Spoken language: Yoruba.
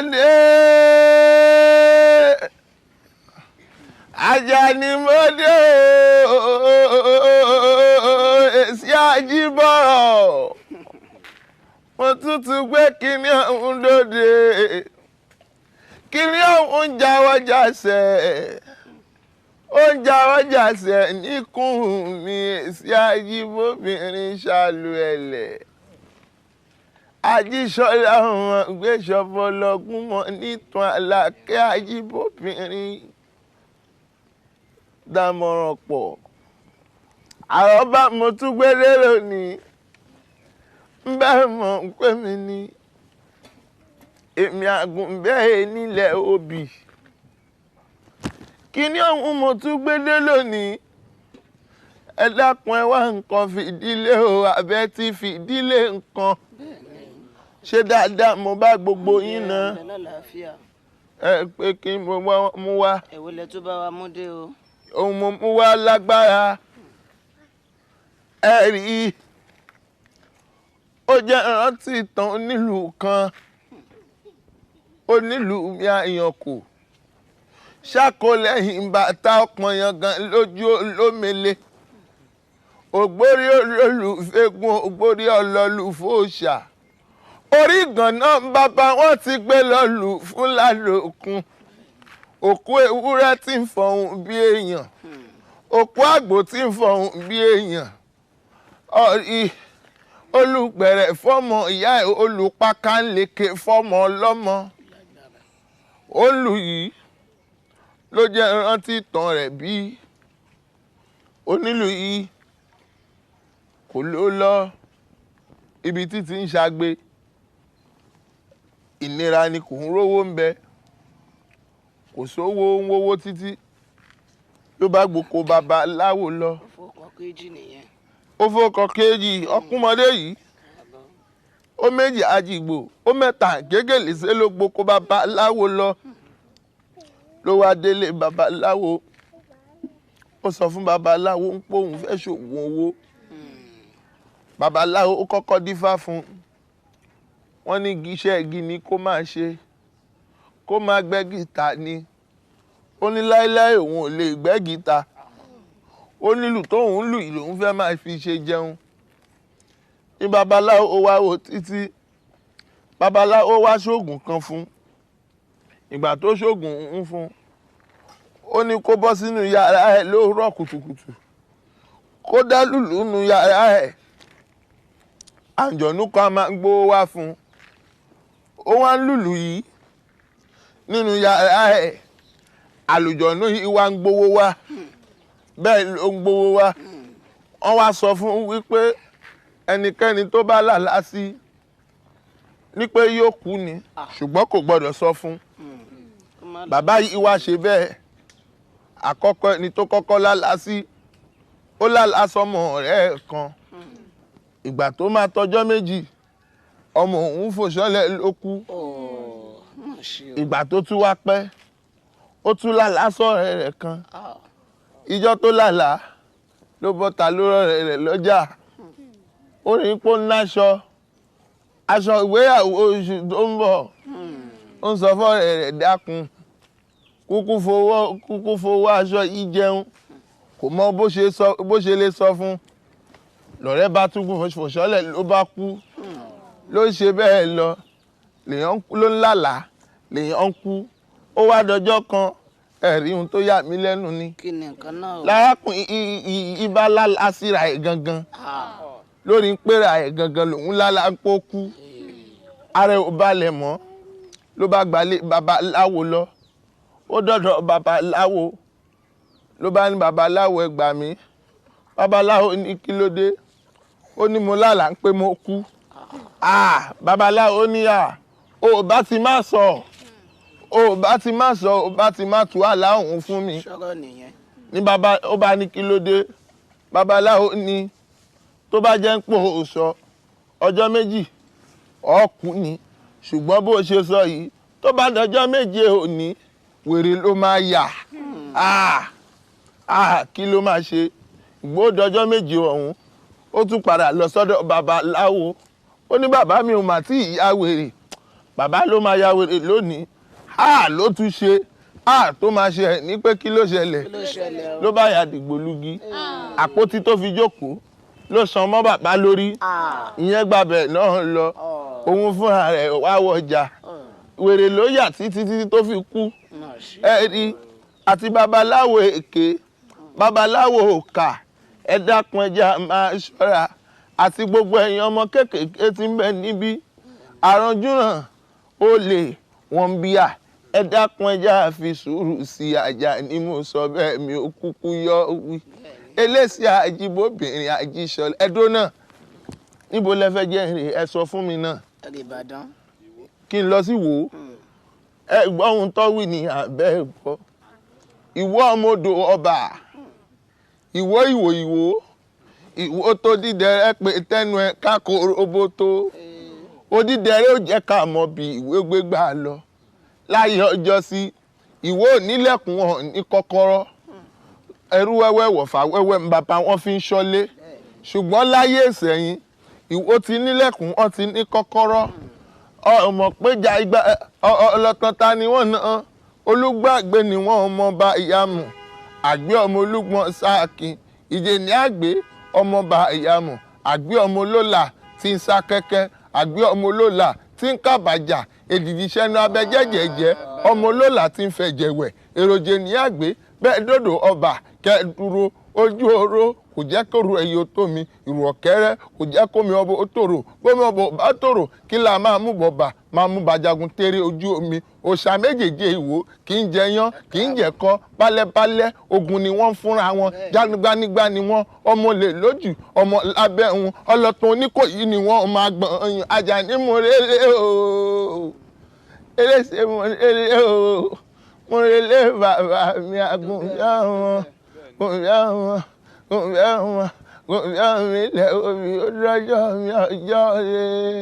Mọ̀dé Àjàní mọ̀dé èsì Àjíbọ̀rọ̀ mo tún gbé kíní ọ̀hún dòde kíní ọ̀hún jáwọ́ jásẹ̀ ó ń jáwọ́ jásẹ̀ níkùn mi èsì Àjíbóbìnrin ṣàlù ẹ̀lẹ̀ Àjíṣọlá ọmọ gbéṣọfọ lọgún mọ nítàn Àlàkẹ́ Àjíbóbìnrin dámọ̀ràn pọ̀ àrọ́bá mo tún gbé lérò ní ń bẹ́ẹ̀ mọ̀ ń pè mí ní èmi àgùnbẹ́ nílẹ̀ obì kíní ọ̀hún mo tún gbé dé lónìí ẹ dákun ẹ wá nǹkan fìdílé o àbẹ́ ti fìdílé nǹkan ṣé dáadáa mo bá gbogbo yín náà ẹ pé kí mo mú wá. èwo lẹ tó bá wa mú dé o. ohun mo mú wá lágbára ẹ rí ó jẹ́ ìrántí ìtàn onílùú kan onílùú mi àyànkù ṣàkólẹ́yìn bàtà ọpọ́n yangan lójú olómele ògbórí olólùfẹ́gun ògbórí ọlọ́lùfọ́ọ̀ṣà orí ìgànnà bàbá wọn ti gbé lọ́lù fún lálòkun òkú ewúrẹ́ tí ń fọhùn bí èèyàn òkú àgbò tí ń fọhùn bí èèyàn olùgbẹ̀rẹ̀ fọ́mọ ìyá ẹ̀ olùpákánleke fọ́mọ ọlọ́mọ olù yìí ló jẹ́ rántí ìtàn rẹ̀ bí onílù yìí kò ló lọ ibi títí ń ṣagbe ìnira ni kò ń rówó ń bẹ kò sówó ń wówó títí ló bá gboko babaláwo lọ. ó fọkàn kéjì nìyẹn. ó fọkàn kéjì ọkùnmọdé yìí ó méjì àjìgbò ó mẹ́ta gégèlè ṣe ló gboko babaláwo lọ ló wá délé babaláwo ó sọ fún babaláwo ń pòun fẹ́ ṣògùn owó babaláwo ó kọ́kọ́ dífá fún wọ́n ní iṣẹ́ igi ni kó máa ṣe kó máa gbẹ́ gìtá ni ó ní láéláé òun ò lè gbẹ́ gìtá ó nílù tóun lù yìí lòun fẹ́ máa fi ṣe jẹun ní babaláwo ó wá wò títí babaláwo wá ṣoògùn kan fún ìgbà tó ṣoògùn ń fún ó ní kó bọ́ sínú yàrá ẹ̀ lóòrọ̀ kùtùkùtù kó dá lùlù nù yàrá ẹ̀ àǹjọ̀nú kan máa ń gbówó wá fún ó wá ń lùlù yìí nínú yàrá ẹ̀ àlùjọ̀nú yìí wá ń gbówó wá bẹ́ẹ̀ ló ń gbówó wá wọ́n wá sọ fún wípé ẹnikẹ́ni tó bá lálàá sí ní pé yóò kú ni ṣùgbọ́n kò gbọ́dọ̀ sọ fún bàbá yìí wá ṣe bẹ́ẹ̀ àkọ́kọ́ ẹni tó kọ́kọ́ lálàá sí ó lálàá sọmọ ọ̀rẹ́ ẹ̀ kan ìgbà tó máa tọjọ́ méjì ọmọ òun fò sọ́lẹ̀ ló kú ìgbà tó tún wá pẹ́ ó tún lálàá sọ̀rẹ́ rẹ̀ kan ìjọ́ tó lálàá ló bọ́ta lórọ̀ rẹ̀ lọ́jà ó rí pé ó ń náṣọ aṣọ ìgbéyàwó oṣù tó ń bọ̀ ó ń sọ fọ́rẹ́ rẹ̀ dákun kúkú fowó aṣọ yìí jẹun kò mọ bó ṣe lè sọ fún lọ́rẹ́ bá tún fòṣọ́lẹ̀ ló bá kú ló ṣe bẹ́ẹ̀ lọ lèèyàn ló ń lálàá lèèyàn kú ó wá dọjọ́ kan ẹ̀rí ohun tó yà mí lẹ́nu ni kí ni nǹkan náà o. lárákùnrin ibà lálàá síra ẹ̀ gangan lórí ń pèrè ẹ̀ gangan lòun lálàá ń pọ́ kú ara ẹ̀ ò balẹ̀ mọ́ ló bá gbalé babaláwo lọ ó dọ̀dọ̀ babaláwo ló bá ní babaláwo ẹ gbà mí babaláwo ní kí ló dé ó ní mo lálàá ń pé mo kú babaláwo ní ó bá ti má sọ ó bá ti má sọ ó bá ti má tú àlá òun fún mi ṣọ́rọ̀ nìyẹn. ní bàbá ó bá ní kí ló dé babaláwo ní tó bá jẹ́ ń pò ó sọ ọjọ́ méjì ọ̀ọ́kú ni ṣùgbọ́n bó ṣe sọ yìí tó bá dọjọ́ méje òní wèrè ló máa yà kí ló máa ṣe ìgbó dọjọ́ méje ọ̀hún ó tún padà lọ sọ́dọ̀ babaláwo ó ní bàbá mi ò mà tí ìyá wèrè bàbá ló máa ya wèrè lónìí ló tún ṣe tó máa ṣe ẹ̀ ní pé kí ló ṣẹlẹ̀ ló bá yà dìgbòlugi àpótí tó fi jókòó ló san mọ́ bàbá lórí ìyẹn gbàbẹ̀ náà lọ òun fúnra rẹ̀ wá wọjà wèrè ló yà títí tó fi kú ẹ rí àti babaláwo èké babaláwo òkà ẹ dákun ẹja máa ṣọ́ra àti gbogbo ẹ̀yin ọmọ kéékèèké tí ń bẹ níbí àránjúràn olè wọn bíà ẹ dákun ẹja fi sùúrù sí ajá ni mo sọ bẹ́ẹ̀ mi ò kúkú yọ wí eléṣì àjíbóbìnrin àjíṣọlẹ ẹdó náà níbo lẹ fẹ́ jẹ́ rè ẹ sọ fún mi náà Ìbàdàn kí n lọ sí Ìwó ẹ gbọ́ ohun tọ́wì ní abẹ́ ẹ̀gbọ́ Ìwó ọmọdò ọba Ìwó tó dídẹrẹ́ pé tẹnu ẹ kákòrò owó tó odídẹrẹ́ ò jẹ́ ká mọ̀ bí ìwé gbégbá lọ láyé ọjọ́ sí Ìwó nílẹ̀kùn wọn ní kọ́kọ́rọ́ ẹrú wẹ́wẹ́ wọ̀fà wẹ́wẹ́ ń bàbá wọn fi ń ṣọ́lé ṣùgbọ́n láyé ìsẹ̀yìn Ìwó ti nílẹ̀kùn wọn ti ní kọ́kọ́rọ́ ọmọ péjà igba ọlọ́tọ̀ta ni wọ́n náà olúgbàgbé ni wọ́n ọmọọba ìyàmù àgbẹ̀ ọmọ olúgbọ́n sáàkì ìjẹ ní àgbẹ̀ ọmọọba ìyàmù àgbẹ̀ ọmọ olólà tí ń sá kẹ́kẹ́ àgbẹ̀ ọmọ olólà tí ń kàbàjà èdìdì sẹ́nu abẹ́jẹ́jẹ́jẹ́ ọmọ olólà tí ń fẹ̀jẹ̀ wẹ̀ èròjẹ ní àgbẹ̀ bẹ́ẹ̀ dòdò ọba kẹ́ẹ̀dúró ojú oró kò jẹ́ kóru ẹyọ tó mi ìrù ọ̀kẹ́rẹ́ kò jẹ́ kómi ọbọ̀ ó tòrò gómìn ọbọ̀ bá tòrò kí là máa mú bọ̀bà máa mú bàjagun tẹ́rẹ́ ojú omi òòṣà méjèèjì Ìwó kì í jẹyán kì í jẹ̀kọ pálẹ́pálẹ́ ogun ni wọ́n fúnra wọn jánigbánigbá ni wọ́n ọmọ lè lójú ọmọ lábẹ́ wọn ọlọ́tàn Oníkòyí ni wọ́n máa gbọ̀n ọyàn Àjàní mo rélé o eléṣe mo rélé o mo rélé bàbá mi àgùnfẹ́ wọn kò fẹ́ wọn mi lẹ́ omi ó dọ́jọ́ mi ọjọ́ rẹ̀.